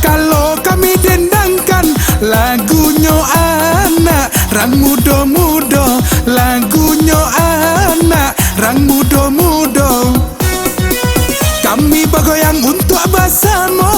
kalau kami dendangkan lagunya anak rang muda-muda, lagunya anak rang muda-muda. Kami bergoyang untuk bersama,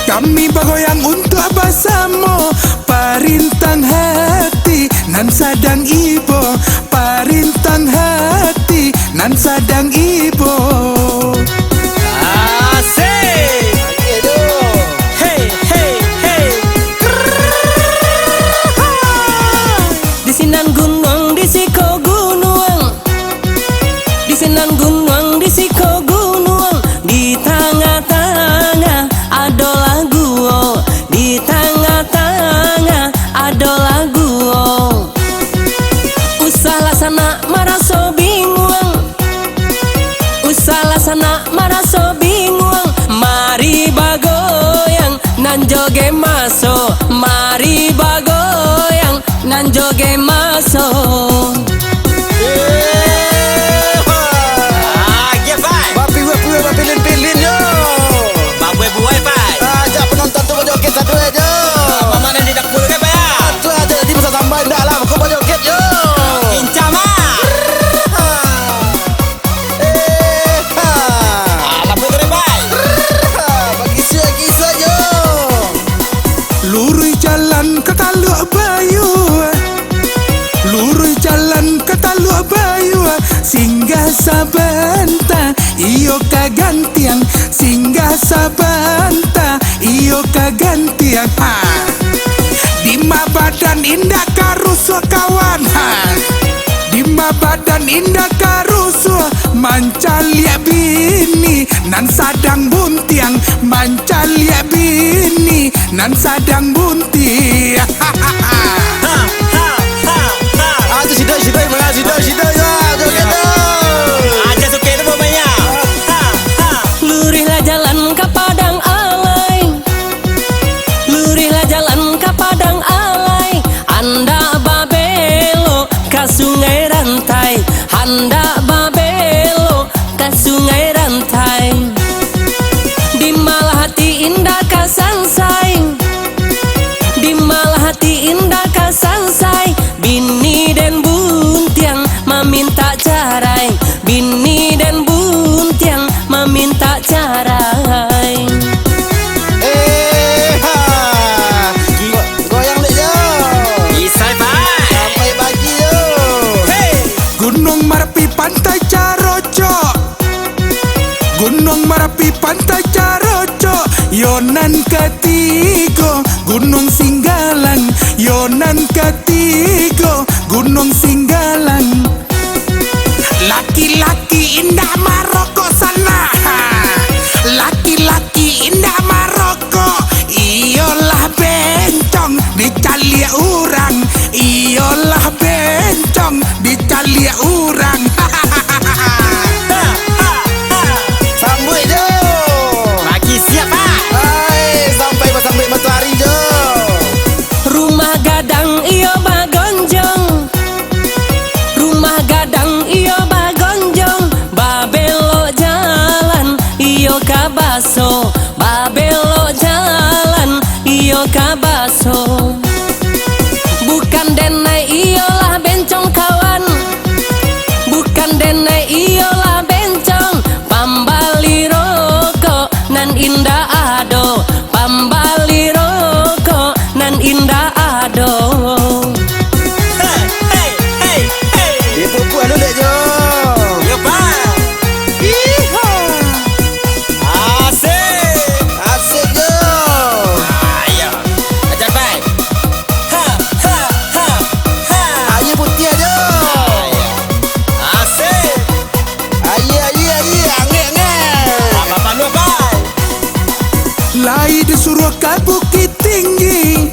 kami bergoyang untuk bersama. Parintang hati nan sadang ibo, parintang hati nan sadang ibo. Asik. Hey, hey, hey. Di sinan gunung, di siko gunung, di sinan gunung, di siko gunung. Di tengah-tengah ada lagu, oh. Di tengah-tengah ada lagu, oh. Usah laksana maraso bingung, usah laksana maraso bingung. Mari bagoyang nan joge maso, mari bagoyang nan joge maso. Pilih-pilih yo. Babuai buai pai. Ajak penonton tu berjoget satu aja. Mama nan di dapur ke pa ya? Satu aja di masa sampai ndak lah kau berjoget yo. Kincam ah. Lampu kere pai. Bagi kisah yo. Lurus jalan ke Taluk Bayu, lurus jalan ke Taluk Bayu. Singgah sabanta iyo kagantiang, singgah sabanta iyo kagantiang. Di ma badan indah karusuh kawan, di ma badan indah karusuh. Mancalia bini nan sadang buntiang, mancalia bini nan sadang bunti. Aduh sidai mengaji sidai yo. Joget yo. Aja suka itu mamanya. Lurihlah jalan ke padang alai, lurihlah jalan ke padang alai. Anda babelo ke sungai rantai, anda babelo ke sungai rantai. Di malah hati indah ka sansai, di malah hati indah ka sansai. Bini dan buntiang meminta cerai, bini dan buntiang meminta cerai. Goyang dek yo. Bisa pai. Sampai pagi yo. Hey. Gunung Merapi Pantai Caroco, Gunung Merapi Pantai Caroco. Yonan ketiga Gunung Singgalang, Yonan ketiga Gunung Singgalang. Laki-laki indah Maroko sana, laki-laki indah Maroko. Iyalah bencong dicalia urang, iyalah bencong dicalia urang. Sambut jo. Lagi siap ah. Hai, sampai matahari jo. Rumah gadang iyo bagonjong, rumah gadang iyo bagonjong. Babelo jalan iyo kabaso, babelo jalan iyo kabaso. Bukan denai iyolah bencong kawan, bukan denai iyolah bencong. Pambali rokok nan indah ado, pambali rokok nan indah ado. Hey, hey, hey, hey. Dia perempuan tu dek jo. Yo pa. Asik. Asik jo. Ayo. Ajar pai. Ha, ha, ha, ha. Ayo putih jo. Asik. Ayo, angin. Apa pandu pai? Lai disuruh ke Bukit Tinggi,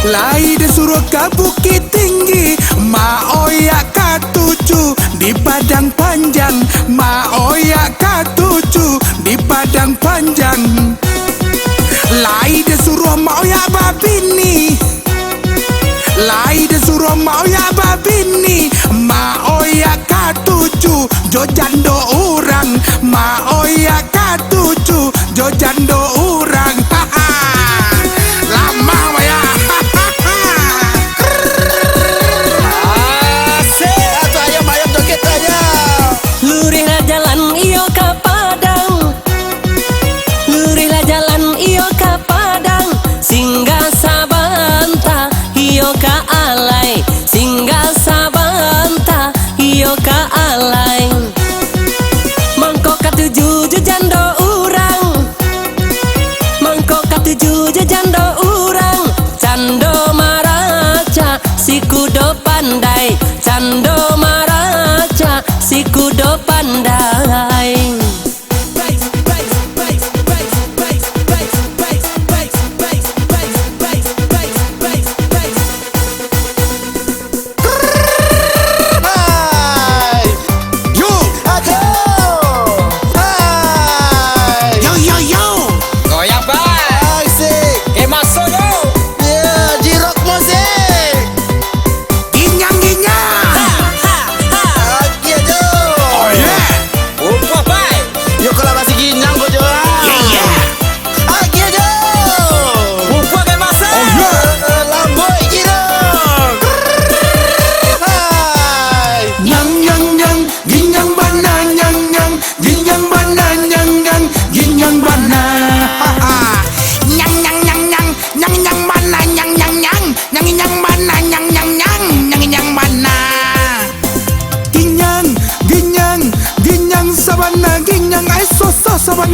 lai disuruh ke Bukit Tinggi. Ma oya katuju di Padang Panjang, ma oya katuju di Padang Panjang. Lai disuruh ma oya babini, lai disuruh ma oya babini. Ma oya katuju jo jando urang, ma oya katuju jo jando urang.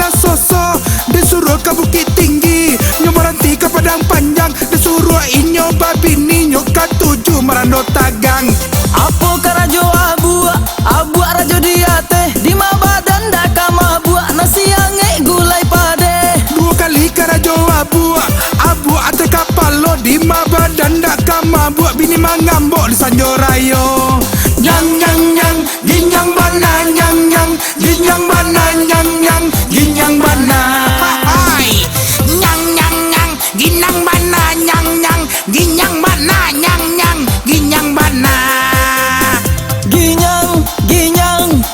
sabana soso, disuruh ke Bukit Tinggi, nyo berhenti ke Padang Panjang, disuruh inyo babini nyo ke 7 Merando Tagang. Apo karajo abu rajo dia teh di mabadan dak mabuk nasi ange gulai pade. 2 kali karajo abu ate kapalo di mabadan dak mabuk bini mangambok di Sanjorayo. Nyang nyang nyang ginyang bana nyang nyang ginyang bana nyang nyang ginyang bana. Hai, nyang nyang nyang ginang bana nyang nyang ginyang bana nyang nyang ginyang bana.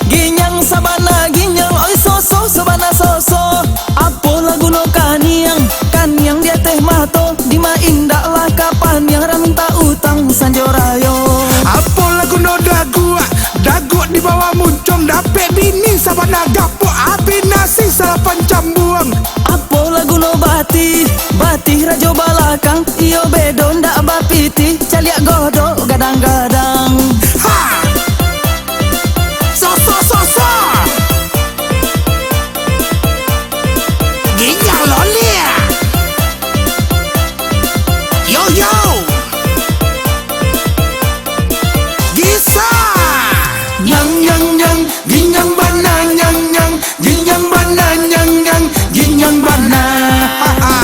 Ginyang sabana ginyang oi soso sabana soso. Apo lagu no kaniang dia teh mato di ma indak lah kapan yang raminta utang Sanjorayo. Apa lagu no dagu di bawah muncung, dapet bini sabana gapuk api nasi salapan cambuang. Apo lagu no bati rajo balakang iyo bedo ndak bapiti caliak godok gadang-gadang. Ha! So ginyang lolia. Yo yo. Gisa. Nyang nyang nyang ginyang bana nyang nyang ginyang bana nyang nyang ginyang bana. Ha ha.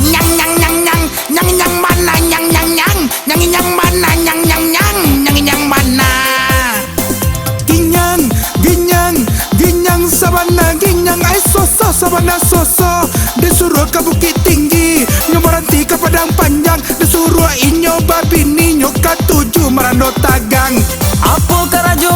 Nyang nyang nyang nyang nyang nyang bana nyang nyang nyang nyang nyang bana nyang nyang nyang nyang nyang bana. Ginyang sabana ginyang ai soso sabana soso, disuruh ke Bukit Tinggi, nyo berhenti ke Padang Panjang, disuruh inyo babini nyo ke 7 Merando Tagang. Apo karajo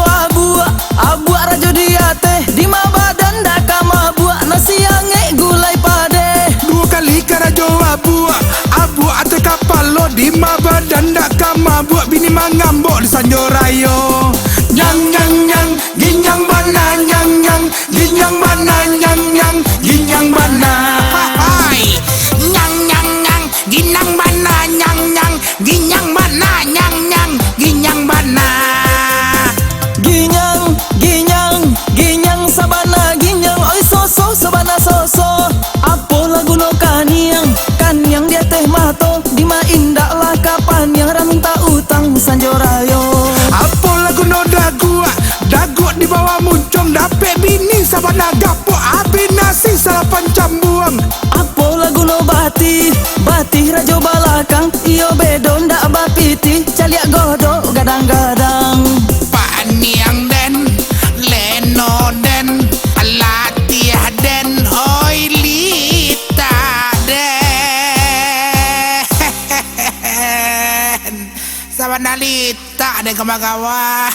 abu rajo dia teh di mabadan dak mabuk nasi ange gulai pade. 2 kali karajo abu ate kapalo di mabadan dak mabuk bini mangambok di Sanjorayo. Nyang nyang nyang ginyang bana nyang nyang ginyang bana nyang nyang ginyang bana. Hai, nyang nyang nyang ginang bana nyang nyang ginyang bana nyang nyang ginyang bana. Ginyang sabana ginyang oi soso sabana soso. Apo lagu no kaniang dia teh mato di ma indak lah kapan yang raminta utang Sanjorayo. Apa lagu no dagu di bawah muncung, dapet bini sabana gapuk api nasi salapan cambuang. Apo lagu no bati rajo balakang iyo bedo ndak bapiti caliak godok gadang-gadang. Pak Niang den, Leno den, Latiah den, oi Lita den. Sabana Lita den kawan-kawan.